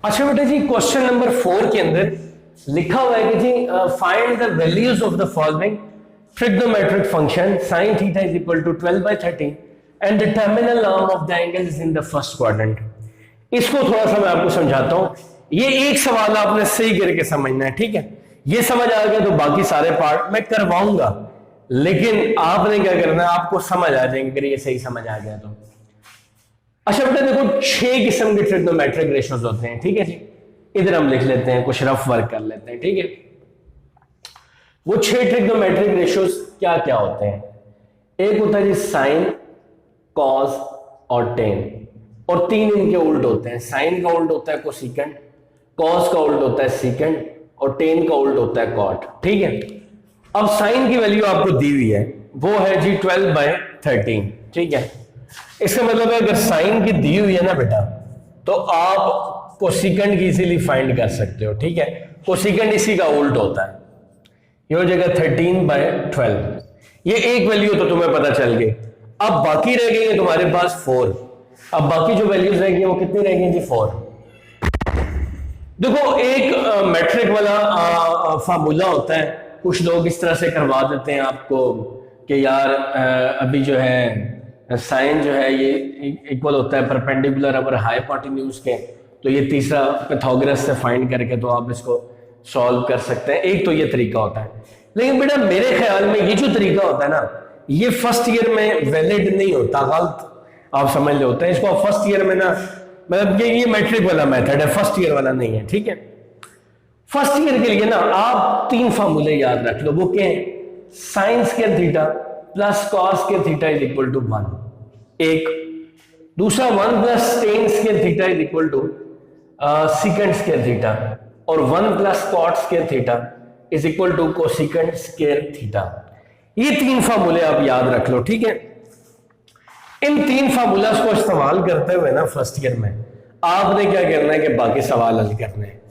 अच्छा बेटा जी, question number 4 के अंदर लिखा हुआ है कि जी find the values of the following trigonometric function sin theta is equal to 12/13 and the terminal arm of the angle is in the first quadrant. इसको थोड़ा सा मैं आपको समझाता हूं। ये एक सवाल आपने सही करके समझना है, ठीक है। ये समझ आ गया तो बाकी सारे पार्ट मैं करवाऊंगा, लेकिन आपने क्या करना है, आपको समझ आ जाएंगे अगर ये सही समझ आ गया तो। अच्छा बेटा देखो, 6 किस्म के ट्रिग्नोमेट्रिक रेशियोज होते हैं, ठीक है जी। इधर हम लिख लेते हैं, कुछ रफ वर्क कर लेते हैं, ठीक है। वो 6 ट्रिग्नोमेट्रिक रेशियोज क्या क्या होते हैं? एक होता है जी साइन, कॉस और टेन, और 3 इनके उल्ट होते हैं। साइन का उल्ट होता है कोसिकेंड, कॉस का उल्ट होता है सीकेंड और टेन का उल्ट होता है कॉट, ठीक है। अब साइन की वैल्यू आपको दी हुई है, वो है जी 12/13, ठीक है। इसका मतलब है अगर साइन की दी हुई है ना बेटा, तो आप कोसिकेंड की इजीली फाइंड कर सकते हो, ठीक है। कोसिकेंड इसी का उल्ट होता है, ये हो जाएगा 13/12। ये एक वैल्यू तो तुम्हें पता चल गई। अब बाकी रह गई है तुम्हारे पास 4। अब बाकी जो वैल्यूज रहेंगी वो कितनी रहेंगी जी? 4। देखो एक मैट्रिक वाला फार्मूला होता है, कुछ लोग इस तरह से करवा देते हैं आपको कि यार अभी जो है साइन जो है ये इक्वल होता है परपेंडिकुलर अवर हाइपोटेन्यूज के, तो ये तीसरा पाइथागोरस से फाइंड करके तो आप इसको सॉल्व कर सकते हैं। एक तो ये तरीका होता है, लेकिन बेटा मेरे ख्याल में ये जो तरीका होता है ना, ये फर्स्ट ईयर में वैलिड नहीं होता, गलत आप समझ ले होते हैं इसको। फर्स्ट ईयर में ना, मतलब ये मैट्रिक वाला मेथड है, फर्स्ट ईयर वाला नहीं है, ठीक है। फर्स्ट ईयर के लिए ना आप 3 फार्मूले याद रख लो। वो क्या है? Sine square theta plus cos square theta is equal to 1, एक। दूसरा 1 plus tan square theta is equal to secant square theta, और 1 plus cot square theta is equal to cosecant square theta. ये 3 फार्मूले आप याद रख लो, ठीक है। इन 3 फार्मूलास को इस्तेमाल करते हुए ना फर्स्ट ईयर में आपने क्या करना है कि बाकी सवाल हल करने हैं।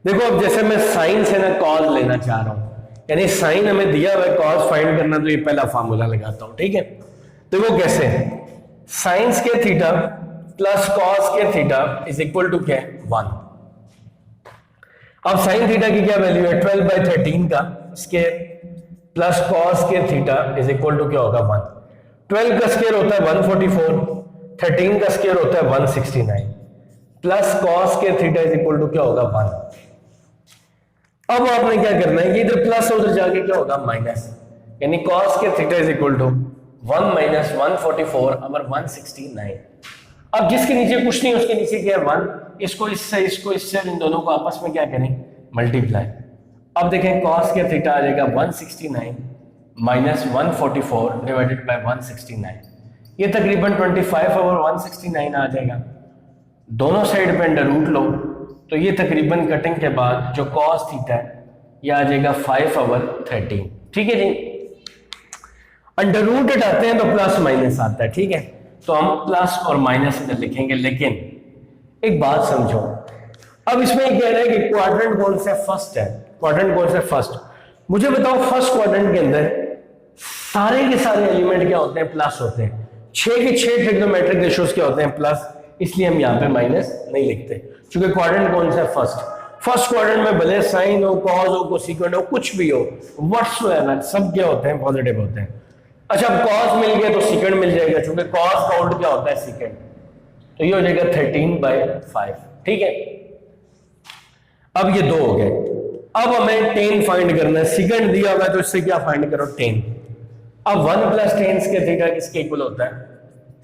देखो अब जैसे मैं साइन से ना कॉस लेना चाह रहा हूं, यानी साइन हमें दिया हुआ है, कॉस फाइंड करना, तो ये पहला फार्मूला लगाता हूं, ठीक है। तो वो कैसे? Sine square theta plus cos square theta is equal to क्या है? 1। अब साइन थीटा की क्या वैल्यू है? 12/13 का square plus cos square theta is equal to क्या होगा? 1। 12 का स्क्वायर होता है 144, 13 का स्क्वायर होता है 169, plus cos square theta is equal to क्या होगा? 1। अब आपने क्या करना है कि इधर प्लस उधर जाके क्या होगा? माइनस, यानी cos square theta is equal to 1 minus 144 over 169। अब जिसके नीचे कुछ नहीं उसके नीचे क्या है? 1। इसको इससे इन दोनों को आपस में क्या करें? मल्टीप्लाई। अब देखें कॉस स्क्वायर थीटा आ जाएगा 169 माइनस 144 डिवाइडेड बाय 169, ये तकरीबन 25 ओवर 169 आ जाएगा। दोनों साइड पे अंडर रूट लो, तो ये तकरीबन कटिंग के बाद जो कॉस थीटा है ये आ जाएगा 5 ओवर 13, ठीक है जी। अंडर रूट हटाते हैं तो प्लस माइनस आता है, ठीक है। तो हम प्लस और माइनस इधर लिखेंगे, लेकिन एक बात समझो। अब इसमें कह रहा है कि क्वाड्रेंट कौन सा फर्स्ट है, क्वाड्रेंट कौन सा फर्स्ट। मुझे बताओ फर्स्ट क्वाड्रेंट के अंदर सारे के सारे एलिमेंट क्या होते हैं? प्लस होते हैं। 6 के 6 ट्रिग्नोमेट्रिक रेशियोज क्या होते हैं? प्लस। इसलिए हम यहाँ पे माइनस नहीं लिखते, क्योंकि क्वाड्रेंट कौन सा है? फर्स्ट। फर्स्ट क्वाड्रेंट में भले साइन हो, कॉस हो, कोसिकेंड हो, कुछ भी हो, व्हाटसोएवर सब क्या होते हैं? पॉजिटिव होते हैं। अच्छा अब कॉस मिल गया तो सीकेंड मिल जाएगा, क्योंकि कॉस का उल्ट क्या होता है? सीकेंड। तो ये हो जाएगा 13/5, ठीक है। अब ये 2 हो गए। अब हमें टेन फाइंड करना है। सीकेंड दिया होगा तो इससे क्या फाइंड करो? टेन। अब 1 प्लस टेन स्क्वायर थीटा किसके इक्वल होता है?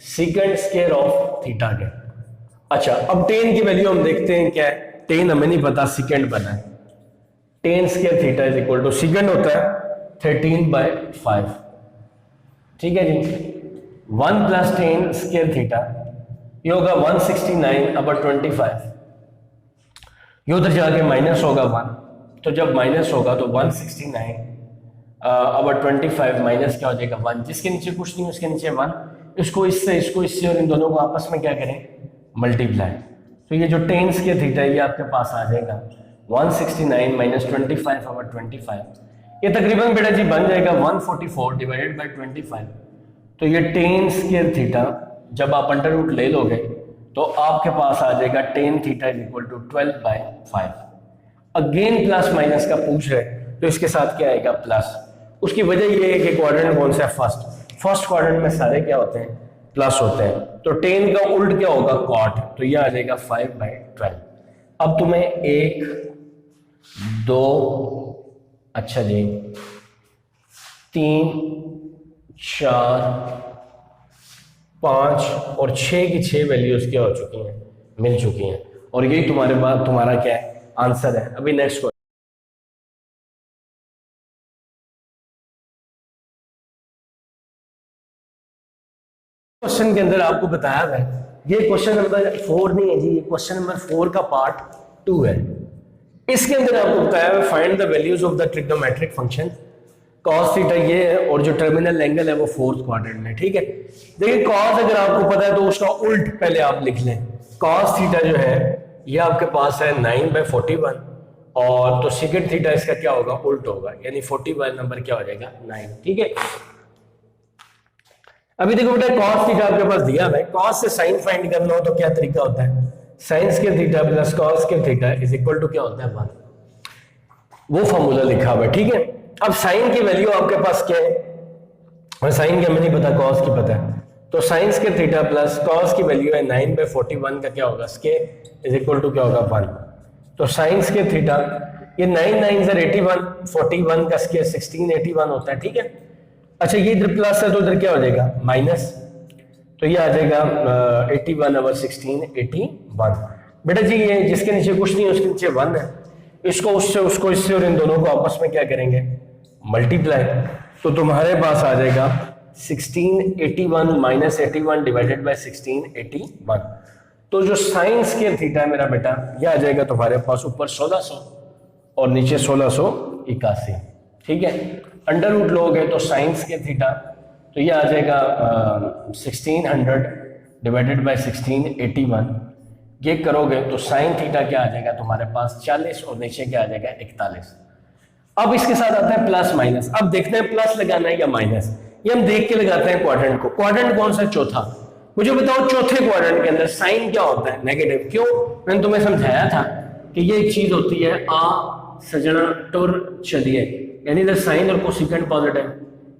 सीकेंड स्क्वायर ऑफ थीटा के। अच्छा अब टेन की वैल्यू हम देखते हैं क्या है? टेन हमें नहीं पता, सीकेंड पता है। Tan square theta is equal to secant होता है 13/5, ठीक है जी। 1 प्लस टेन स्क्वायर थीटा ये होगा 169/25, ये उधर जाके माइनस होगा 1, तो जब माइनस होगा तो 169/25 माइनस क्या हो जाएगा? 1। जिसके नीचे कुछ नहीं उसके नीचे 1, इसको इससे और इन दोनों को आपस में क्या करें? मल्टीप्लाई। तो ये जो टेन स्क्वायर थीटा है ये आपके पास आ जाएगा 169 माइनस 25/25, ये तकरीबन बेटा जी बन जाएगा 144 डिवाइडेड बाय 25। तो ये टेन स्क्वायर थीटा जब आप अंडर रूट ले लोगे तो आपके पास आ जाएगा tan theta is equal to 12/5। Again plus minus का पूछ रहे तो इसके साथ क्या आएगा प्लस। उसकी वजह ये है कि क्वाड्रेंट कौन सा है फर्स्ट क्वाड्रेंट में सारे क्या होते हैं प्लस होते हैं। तो 10 का उल्ट क्या होगा कॉट, तो ये आ जाएगा 5/12। अब तुम्हें 1 2 अच्छा जी 3 4 5 और 6 की 6 वैल्यूज क्या हो चुकी हैं मिल चुकी हैं और यही तुम्हारे पास तुम्हारा क्या है आंसर है। अभी नेक्स्ट क्वेश्चन के अंदर आपको बताया है, ये क्वेश्चन नंबर 4 नहीं है जी, ये क्वेश्चन नंबर 4 का पार्ट 2 है। इसके अंदर आपको बताया है find the values of the trigonometric function cos theta ये है और जो टर्मिनल एंगल है वो फोर्थ क्वाड्रेंट में। ठीक है, देखिए cos अगर आपको पता है तो उसका उल्ट पहले आप लिख लें। cos थीटा जो है ये आपके पास है 9/41 और तो सेकंड थीटा इसका क्या होगा उल्ट होगा, यानी 40 नंबर क्या हो जाएगा 9। ठीक है, अभी देखो बेटा cos थीटा आपके पास दिया है, cos से sin फाइंड करना हो तो क्या तरीका होता है, sin square theta plus cos square theta is equal to क्या होता है 1, वो फॉर्मूला लिखा हुआ है। ठीक है, अब sin की वैल्यू आपके पास क्या है, और sin की हमें नहीं पता cos की पता है, तो sin square theta plus cos की वैल्यू है 9/41 का क्या होगा स्क्वायर इज इक्वल टू क्या होगा 1। तो sin स्क्वायर थीटा ये 9 9 81 41 का स्क्वायर 1681 होता है। ठीक है, अच्छा ये इधर प्लस है तो इधर क्या हो जाएगा माइनस, तो ये आ जाएगा 81/16 81। बेटा जी ये जिसके नीचे कुछ नहीं है उसके नीचे 1 है, इसको उससे उसको इससे और इन दोनों को आपस में क्या करेंगे मल्टीप्लाई, तो तुम्हारे पास आ जाएगा 1681 माइनस 81 डिवाइडेड बाय 1681। तो जो साइन स्क्वायर थीटा है मेरा बेटा ये आ जाएगा तुम्हारे पास ऊपर 1600 और नीचे 1681। ठीक है, अंडर रूट लोगे तो साइन स्क्वायर थीटा तो ये आ जाएगा 1600 डिवाइडेड बाय 1681। ये करोगे तो साइन थीटा क्या आ जाएगा तुम्हारे पास 40 और नीचे क्या आ जाएगा 41। अब इसके साथ आता है प्लस माइनस, अब देखते हैं प्लस लगाना है या माइनस, ये हम देख के लगाते हैं क्वाड्रेंट को। क्वाड्रेंट कौन सा चौथा, मुझे बताओ चौथे क्वाड्रेंट के अंदर साइन क्या होता है नेगेटिव। क्यों, मैंने तुम्हें समझाया था कि ये एक चीज होती है आ सजना टुर चलिए, यानी इधर साइन और कोसेकेंट पॉजिटिव,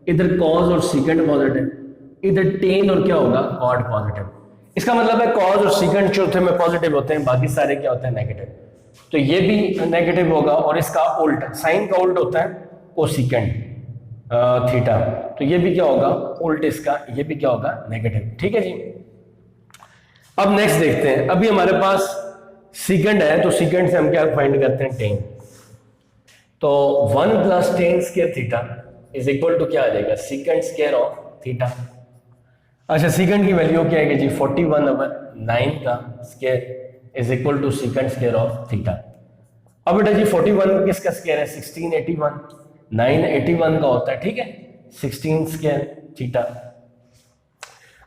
इधर कॉस और सीकेंट पॉजिटिव, इधर टेन और क्या होगा कॉट पॉजिटिव। इसका मतलब है कॉस और सीकेंट चौथे में पॉजिटिव होते हैं, बाकी सारे क्या होते हैं नेगेटिव, तो ये भी नेगेटिव होगा। और इसका उल्ट साइन का उल्ट होता है कोसेकेंट थीटा, तो ये भी क्या होगा उल्ट इसका, ये भी क्या होगा नेगेटिव। ठीक है जी, अब नेक्स्ट देखते हैं। अभी हमारे पास सीकेंट है तो सीकेंट से हम क्या फाइंड करते हैं टेन, तो 1 + tan square theta is equal to क्या आ जाएगा सीकेंट स्क्वायर ऑफ थीटा। अच्छा सीकेंट की वैल्यू क्या है जी 41/9 का square is equal to secant square of theta. अब बेटा जी 41 किसका स्क्वायर है 1681, 981 का होता है। ठीक है, 16 स्क्वायर थीटा।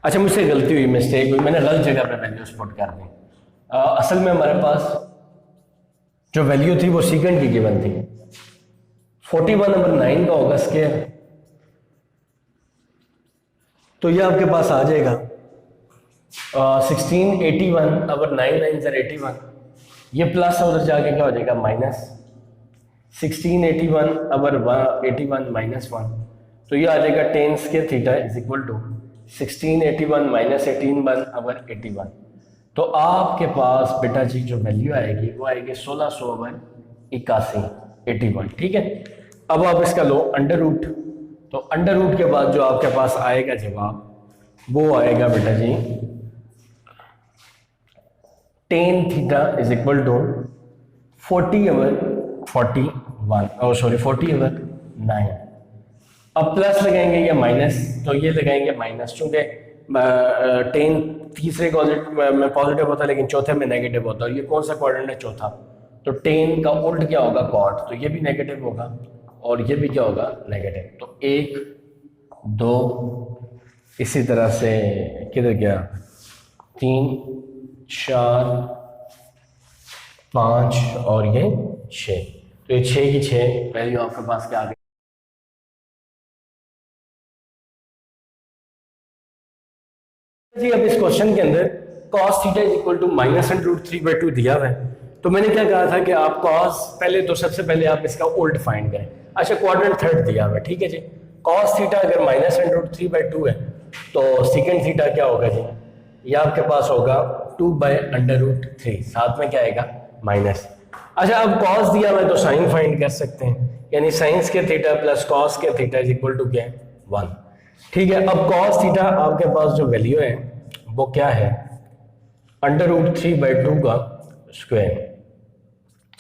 अच्छा मुझसे गलती हुई, मिस्टेक हुई, मैंने गलत जगह पे वैल्यूज पुट कर दी। असल में हमारे पास जो वैल्यू थी वो सीकेंट की गिवन थी, 41/9 का होगा स्क्वायर, तो ये आपके पास आ जाएगा 1681/9 9 81, ये प्लस है उधर जाके क्या हो जाएगा माइनस, 1681/81 -1, तो ये आ जाएगा tan square theta is equal to 1681 - 18/81। तो आपके पास बेटा जी जो वैल्यू आएगी वो आएगी 1681/81। ठीक है, अब आप इसका लो अंडर रूट, तो अंडर रूट के बाद जो आपके पास आएगा जवाब वो आएगा बेटा जी tan theta is equal to 40/9। अब प्लस लगाएंगे या माइनस, तो ये लगाएंगे माइनस, चूंकि टेन तीसरे में पॉजिटिव होता है लेकिन चौथे में नेगेटिव होता है, और ये कौन सा क्वाड्रेंट है चौथा, तो टेन का उल्ट क्या होगा कॉट, तो ये भी नेगेटिव होगा और ये भी क्या होगा नेगेटिव। तो 1 2 इसी तरह से किधर गया 3 4 5 और ये 6, तो ये 6 की 6 वैल्यू आपके पास क्या आ गई। जी अब इस क्वेश्चन के अंदर cos theta is equal to -√3/2 दिया हुआ है। तो मैंने क्या कहा था कि आप कॉस पहले तो सबसे पहले आप इसका उल्ट फाइंड करें। अच्छा क्वाड्रेंट थर्ड दिया हुआ है, ठीक है जी। कॉस थीटा अगर -√3/2 है तो सेकंड थीटा क्या होगा जी, ये आपके पास होगा 2/√3, साथ में क्या आएगा माइनस। अच्छा अब कॉस दिया हुआ है तो साइन फाइंड कर सकते हैं, यानी साइंस के थीटा प्लस कॉस के थीटा इज इक्वल टू क्या है 1, ठीक है। अब कॉस थीटा आपके पास जो वैल्यू है वो क्या है, √3/2 का स्क्वायर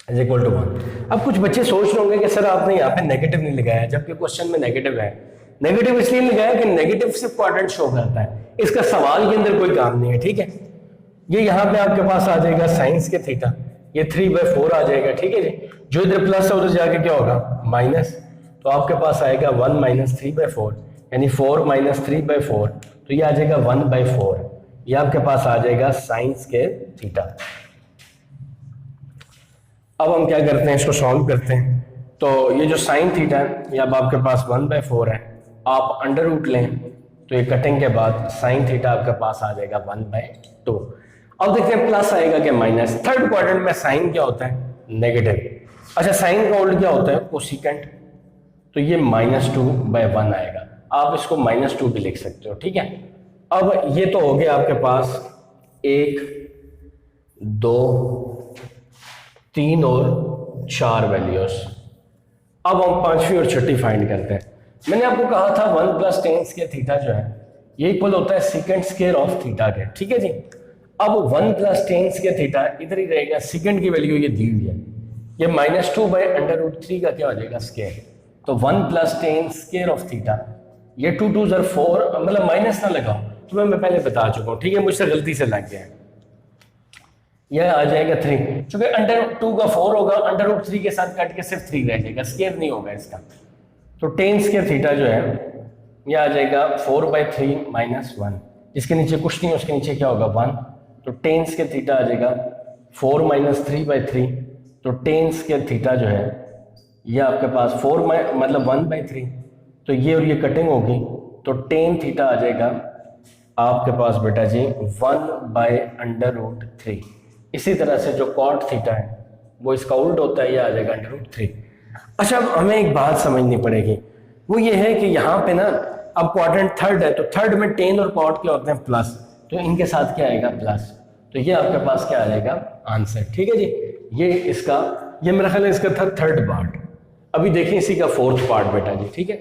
इज इक्वल टू 1। अब कुछ बच्चे सोच रहे होंगे कि सर आपने यहाँ पे नेगेटिव नहीं लगाया, जबकि क्वेश्चन में नेगेटिव है। नेगेटिव इसलिए लगाया कि नेगेटिव सिर्फ क्वाड्रेंट शो करता है, इसका सवाल के अंदर कोई काम नहीं है, ठीक है। ये यहाँ पे आपके पास आ जाएगा साइंस के थीटा, ये 3/4 आ जाएगा, ठीक है जी। जो इधर प्लस है उधर जाके क्या होगा माइनस, तो आपके पास आएगा 1 - 3/4, यानी 4 - 3/4, तो ये आ जाएगा 1/4। ये आपके पास आ जाएगा साइंस के थीटा। अब हम क्या करते हैं, इसको सॉल्व करते हैं। तो ये जो साइन थीटा है ये अब आपके पास 1/4 है, आप अंडर रूट लें तो ये कटिंग के बाद साइन थीटा आपके पास आ जाएगा 1/2। अब देखते हैं प्लस आएगा क्या माइनस। थर्ड क्वाड्रेंट में साइन क्या होता है नेगेटिव। अच्छा साइन का उल्ट क्या होता है कोसेकेंट, तो ये -2/1 आएगा। आप इसको -2 भी लिख सकते हो, ठीक है। अब ये तो हो गया आपके पास 1, 2, 3 और 4 वैल्यूज। अब हम पांचवी और छठी फाइंड करते हैं। मैंने आपको कहा था 1 + tan स्क्वायर थीटा जो है ये इक्वल होता है सेकंड स्क्वायर ऑफ थीटा के, ठीक है जी। अब 1 + tan स्क्वायर थीटा इधर ही रहेगा, सेकंड की वैल्यू ये दी हुई है, ये -2/√3 का क्या हो जाएगा स्क्वायर। तो 1 + tan स्क्वायर ऑफ थीटा, ये 2 2 ज़र 4, मतलब माइनस ना लगाओ, तुम्हें मैं पहले बता चुका हूँ, ठीक है, मुझसे गलती से लग गया है। यह आ जाएगा 3, क्योंकि √2 का 4 होगा, √3 के साथ कट के सिर्फ 3 रह जाएगा, स्क्वायर नहीं होगा इसका। तो tan स्क्वायर थीटा जो है यह आ जाएगा 4/3 - 1, जिसके नीचे कुछ नहीं है उसके नीचे क्या होगा 1, तो tan स्क्वायर थीटा आ जाएगा 4 - 3/3। तो tan स्क्वायर थीटा जो है ये आपके पास 4 मतलब 1/3, तो ये और ये कटिंग होगी, तो tan थीटा आ जाएगा आपके पास बेटा जी 1/√3। इसी तरह से जो cot थीटा है वो इसका उल्ट होता है, ये आ जाएगा √3। अच्छा अब हमें एक बात समझनी पड़ेगी, वो ये है कि यहाँ पे ना अब क्वाड्रेंट थर्ड है, तो थर्ड में tan और cot क्या होते हैं प्लस, तो इनके साथ क्या आएगा प्लस, तो ये आपके पास क्या आ जाएगा आंसर, ठीक है जी। ये इसका, ये मेरा ख्याल है इसका था थर्ड पार्ट। अभी देखें इसी का फोर्थ पार्ट बेटा जी, ठीक है।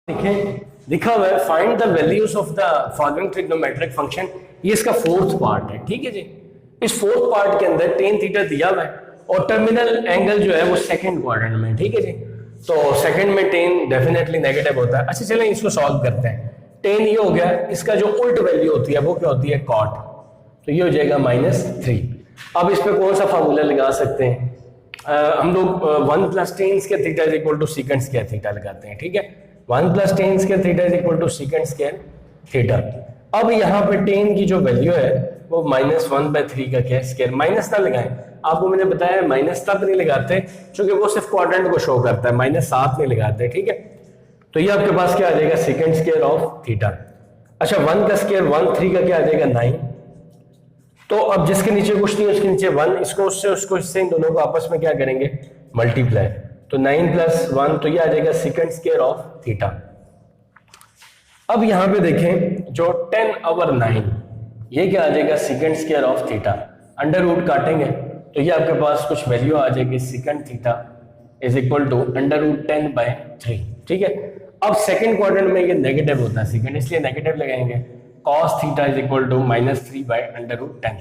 देखें लिखा हुआ है find the values of the following trigonometric function, ये इसका फोर्थ पार्ट है, ठीक है जी। इस फोर्थ पार्ट के अंदर tan थीटा दिया हुआ है और टर्मिनल एंगल जो है वो सेकंड क्वाड्रेंट में, ठीक है जी। तो सेकंड में tan डेफिनेटली नेगेटिव होता है। अच्छा चलें इसको सॉल्व करते हैं। tan ये हो गया, इसका जो उल्ट वैल्यू होती है वो क्या होती है cot, तो ये हो जाएगा -3। अब इस पे कौन सा फार्मूला लगा सकते हैं, हम लोग 1 + tan square theta is equal to secant square theta लगाते हैं, ठीक है। 1 + tan square theta is equal to secant square theta. अब यहाँ पे tan की जो वैल्यू है वो -1/3 का क्या स्क्वायर, माइनस ना लगाएं, आपको मैंने बताया माइनस तब नहीं लगाते क्योंकि वो सिर्फ क्वाड्रेंट को शो करता है, -7 नहीं लगाते, ठीक है। तो ये आपके पास क्या आ जाएगा सेकंड स्क्वायर ऑफ थीटा। अच्छा 1 का स्क्वायर 1, 3 का क्या आ जाएगा 9। तो अब जिसके नीचे कुछ नहीं उसके नीचे 1, इसको उससे उसको इससे, इन दोनों को आपस में क्या करेंगे मल्टीप्लाई, तो 9 + 1, तो ये आ जाएगा सेकंड स्क्वायर ऑफ थीटा। अब यहाँ पे देखें जो 10/9 ये क्या आ जाएगा secant square of theta, under root काटेंगे तो ये आपके पास कुछ वैल्यू आ जाएगी secant theta is equal to √10/3, ठीक है। अब सेकंड क्वाड्रेंट में ये नेगेटिव होता है सेकंड, इसलिए नेगेटिव लगाएंगे, cos theta is equal to -3/√10।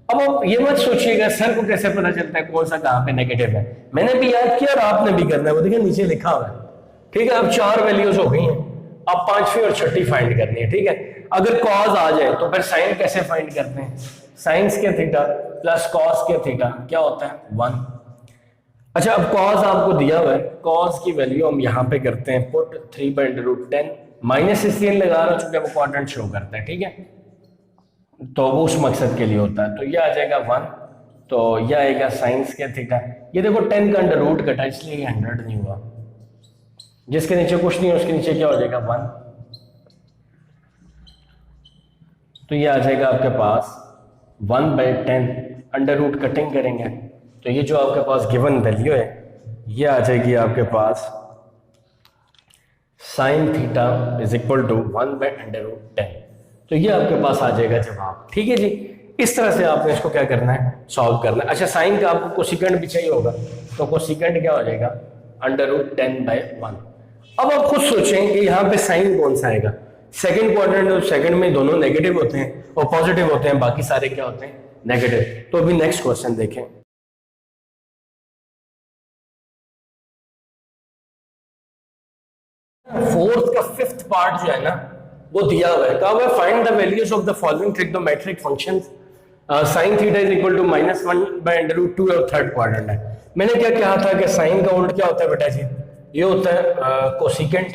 अब आप ये मत सोचिएगा सर को कैसे पता चलता है कौन सा कहाँ पे नेगेटिव है, मैंने भी याद किया और आपने भी करना है, वो देखिए नीचे लिखा हुआ है, ठीक है। अब 4 वैल्यूज हो गई हैं, अब पांचवी और छठी फाइंड करनी है, ठीक है। अगर cos आ जाए तो फिर साइन कैसे फाइंड करते हैं, साइन के थीटा प्लस cos के थीटा क्या होता है 1। अच्छा अब cos आपको दिया हुआ है, cos की वैल्यू हम यहाँ पे करते हैं पुट 3/√10, माइनस इसलिए लगा रहा हूं चूंकि वो क्वाड्रेंट शो करता है, ठीक है, तो वो उस मकसद के लिए होता है। तो ये आ जाएगा 1, तो यह आएगा साइंस के थीटा, ये देखो 10 का अंडर रूट कटा इसलिए ये 100 नहीं हुआ, जिसके नीचे कुछ नहीं है उसके नीचे क्या हो जाएगा 1, तो ये आ जाएगा आपके पास 1/10 अंडर रूट कटिंग करेंगे तो ये जो आपके पास गिवन वैल्यू है ये आ जाएगी आपके पास sine theta is equal to 1/√10। तो ये आपके पास आ जाएगा जवाब। ठीक है जी, इस तरह से आपने इसको क्या करना है, सॉल्व करना है। अच्छा, साइन का आपको कोसिकेंट भी चाहिए होगा तो कोसिकेंट क्या हो जाएगा √10/1। अब आप खुद सोचें कि यहाँ पे साइन कौन सा आएगा। सेकंड क्वाड्रेंट और सेकंड में दोनों नेगेटिव होते हैं और पॉजिटिव होते हैं, बाकी सारे क्या होते हैं, नेगेटिव। तो अभी नेक्स्ट क्वेश्चन देखें। फोर्थ का फिफ्थ पार्ट जो है ना वो दिया हुआ है, कहा हुआ है find the values of the following trigonometric functions sine theta is equal to -1/√2 और थर्ड क्वाड्रेंट है। मैंने क्या कहा था कि साइन का उल्ट क्या होता है बेटा जी, ये होता है कोसिकेंट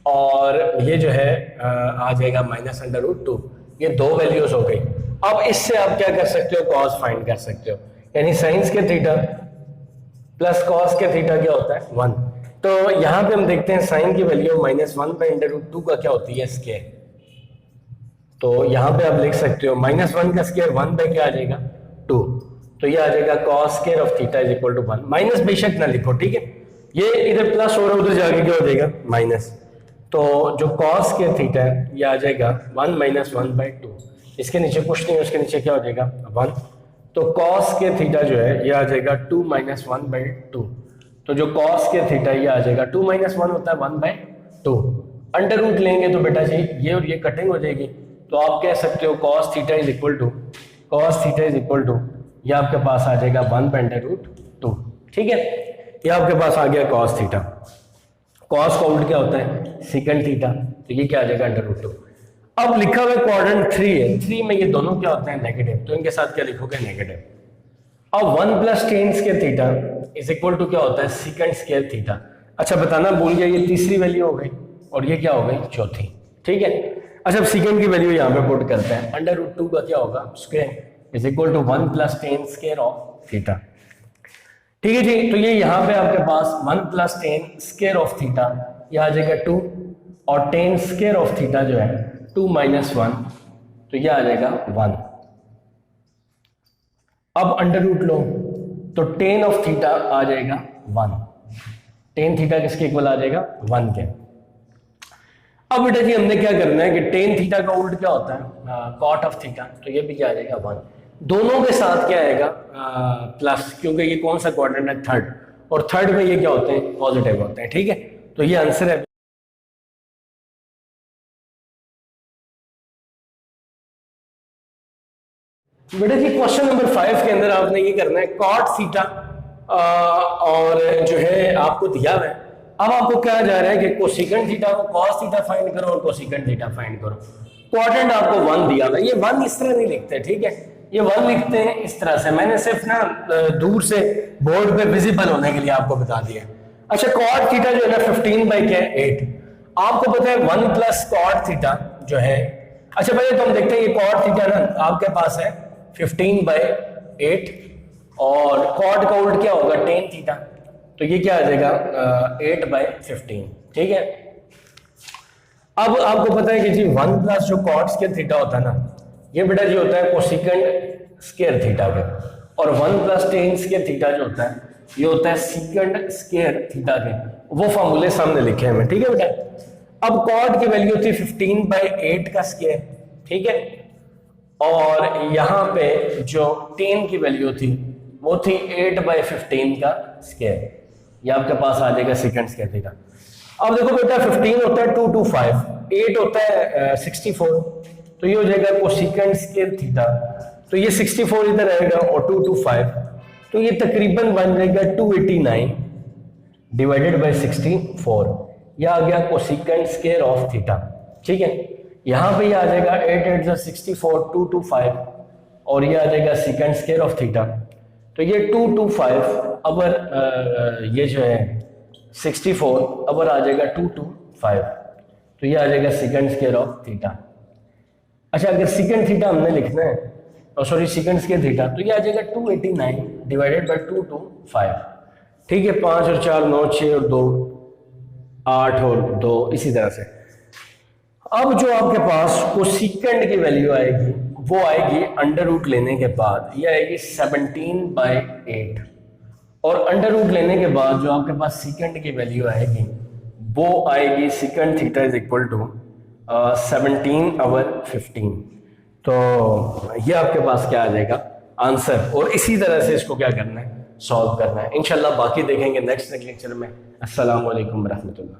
और ये जो है आ जाएगा -√2। ये दो वैल्यूज हो गई। अब इससे आप क्या कर सकते हो, कॉस फाइंड कर सकते हो, यानी साइंस के थीटा प्लस कॉस के थीटा क्या होता है 1। तो यहां पे हम देखते हैं साइन की वैल्यू -1/√2 का क्या होती है, स्क्वायर। तो यहां पे आप लिख सकते हो -1 का स्क्वायर 1 बाय क्या आ जाएगा 2। तो ये आ जाएगा cos square of theta is equal to 1। Minus बेशक ना लिखो, ठीक है, ये इधर प्लस हो रहा है उधर जाके क्या हो जाएगा माइनस। तो जो cos स्क्वायर थीटा है ये आ जाएगा 1 - 1/2। इसके नीचे कुछ नहीं है, उसके नीचे क्या हो जाएगा 1। तो cos स्क्वायर थीटा जो है ये आ जाएगा 2 - 1/2। तो जो cos स्क्वायर थीटा ये आ जाएगा 2 - 1 होता है 1/2। अंडर रूट लेंगे तो बेटा जी ये और ये कटिंग हो जाएगी। तो आप कह सकते हो cos theta is equal to ये आपके पास आ जाएगा 1/√2। ठीक है, ये आपके पास आ गया cos थीटा। cos का उल्ट क्या होता है सेकंड थीटा, तो ये क्या आ जाएगा √2। अब लिखा हुआ क्वाड्रेंट 3 है, 3 में ये दोनों क्या होते हैं नेगेटिव, तो इनके साथ क्या लिखोगे नेगेटिव। अब 1 + tan square theta is equal to क्या होता है सेकंड स्क्वायर थीटा। अच्छा बताना भूल गया, ये तीसरी वैल्यू हो गई और ये क्या हो गई चौथी। ठीक है, अच्छा अब सेकंड की वैल्यू यहाँ पे पुट करते हैं। √2 का क्या होगा square is equal to 1 + tan square of theta. ठीक है जी, तो ये यहाँ पे आपके पास 1 + tan स्क्वायर ऑफ थीटा ये आ जाएगा 2 और tan स्क्वायर ऑफ थीटा जो है 2 - 1 तो ये आ जाएगा 1। अब अंडर रूट लो तो tan ऑफ थीटा आ जाएगा 1। tan थीटा किसके इक्वल आ जाएगा 1 के। अब बेटा जी हमने क्या करना है कि tan थीटा का उल्ट क्या होता है cot ऑफ थीटा, तो ये भी क्या आ जाएगा 1। दोनों के साथ क्या आएगा प्लस, क्योंकि ये कौन सा क्वाड्रेंट है थर्ड, और थर्ड में ये क्या होते हैं पॉजिटिव होते हैं। ठीक है, तो ये आंसर है। बेटा जी क्वेश्चन नंबर 5 के अंदर आपने ये करना है cot थीटा और जो है आपको दिया हुआ है। अब आपको क्या जा रहा है कि कोसिकेंट थीटा को cos थीटा फाइंड करो और कोसिकेंट थीटा फाइंड करो। क्वाड्रेंट आपको 1 दिया हुआ है, ये 1 इस तरह नहीं लिखते, ठीक है, ये 1 लिखते हैं इस तरह से। मैंने सिर्फ ना दूर से बोर्ड पे विजिबल होने के लिए आपको बता दिया। अच्छा cot थीटा जो है ना 15/8 आपको पता है 1 + cot थीटा जो है। अच्छा पहले तो हम देखते हैं ये cot थीटा ना आपके पास है 15/8 और cot का उल्ट क्या होगा tan थीटा, तो ये क्या आ जाएगा 8/15। ठीक है, अब आपको पता है कि जी 1 + जो cot स्क्वायर थीटा होता है ना ये बेटा जी होता है कोसिकेंट स्क्वायर थीटा के, और 1 + tan स्क्वायर थीटा जो होता है ये होता है सेकंड स्क्वायर थीटा के। वो फॉर्मूले सामने लिखे हैं। ठीक है बेटा, अब cot की वैल्यू थी 15/8 का स्क्वायर, ठीक है, और यहाँ पे जो tan की वैल्यू थी वो थी 8/15 का स्क्वायर। ये आपके पास आ जाएगा सेकंड स्क्वायर थीटा। अब देखो बेटा 15 होता है 225, 8 होता है 64, तो ये हो जाएगा कोसिकेंट स्क्वायर थीटा। तो ये 64 इधर आएगा और 225, तो ये तकरीबन बन जाएगा 289 डिवाइडेड बाय 64। यह आ गया कोसिकेंट स्क्वायर ऑफ थीटा। ठीक है, यहाँ पे ये आ जाएगा 8 8 64 225 और ये आ जाएगा सेकंड स्क्वायर ऑफ थीटा। तो ये 225 अबर ये जो है 64 अबर आ जाएगा 225, तो ये आ जाएगा सेकंड स्क्वायर ऑफ थीटा। अच्छा अगर सेकंड थीटा हमने लिखना है और सॉरी सेकंड स्क्वायर थीटा, तो ये आ जाएगा 289 डिवाइडेड बाय 225। ठीक है, 5 और 4 9 6 और 2 8 और 2 इसी तरह से। अब जो आपके पास कोसिकेंड की वैल्यू आएगी वो आएगी अंडर रूट लेने के बाद, ये आएगी 17/8, और अंडर रूट लेने के बाद जो आपके पास सीकेंड की वैल्यू आएगी वो आएगी secant theta is equal to 17/15। तो ये आपके पास क्या आ जाएगा आंसर, और इसी तरह से इसको क्या करना है, सॉल्व करना है। इंशाल्लाह बाकी देखेंगे नेक्स्ट लेक्चर में। अस्सलाम वालेकुम रहमतुल्लाह।